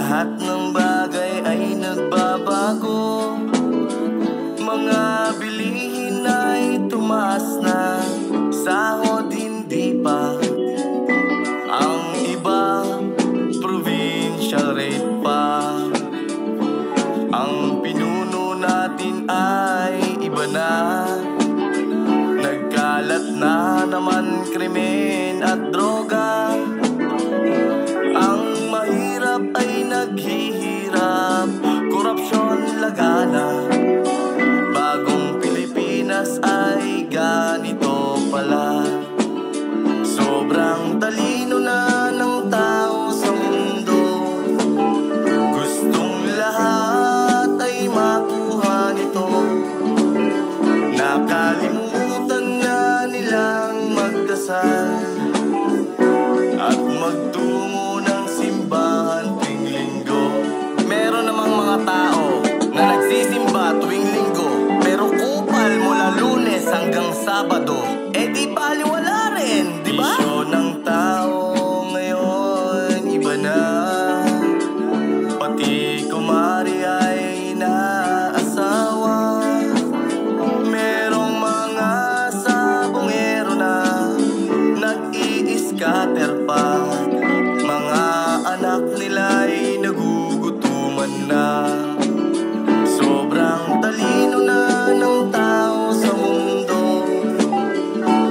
Lahat ng bagay ay nagbabago. Mga bilihin ay tumaas na, sahod hindi pa. Ang iba, provincial rate pa. Ang pinuno natin ay iba na. Nagkalat na naman krimen at droga. Ang mahirap ay naghihirap, korupsyon lagana. Bagong Pilipinas ay ganito pala. Sobrang talino na ng tao sa mundo. Gustong lahat ay makuha nito. Nakalimutan na nilang magdasal at magtungo ng simbahan tuwing linggo. Meron namang mga tao na nagsisimba tuwing linggo, pero kupal mula Lunes hanggang Sabado. Eh di baliwala rin, di ba? Bisyo ng tao ngayon iba na. Pati kumari ay naasawa. Merong mga sabongero na nag-i-scatter pa. Mga anak nila'y nagugutuman na. Sobrang talino na ng tao sa mundo.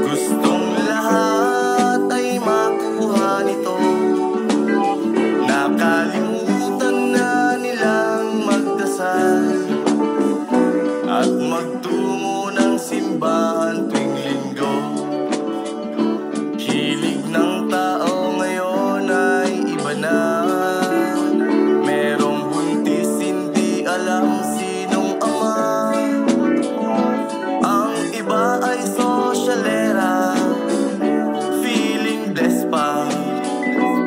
Gustong lahat ay makuha nito. Nakalimutan na nilang magdasal at magtungo ng simbahan tuwing linggo. Hilig ng tao ngayon ay iba na. Merong buntis, hindi alam sinong ama. Ang iba ay sosyalera, feeling blessed pa.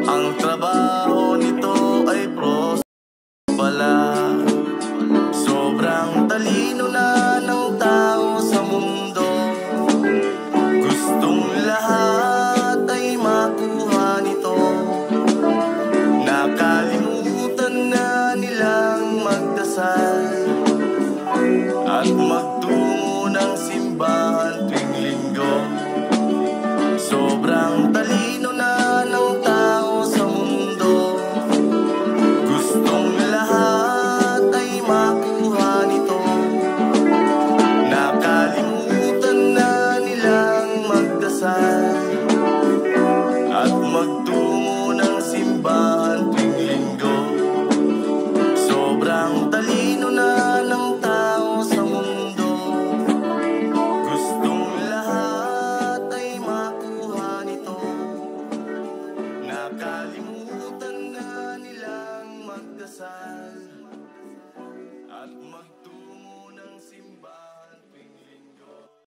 Ang trabaho nito ay pros pala. Sobrang talino na ng tao sa mundo. Gustong lahat ay makuha nito. Nakalimutan na nilang magdasal at magtungo ng simbahan tuwing linggo. Sobrang talino na ng tao sa mundo. Gustong lahat ay makuha nito. Nakalimutan na nilang magdasal at magtungo ng simbahan tuwing linggo. Sobrang talino na ng tao sa mundo. Gustong lahat ay makuha nito. Nakalimutan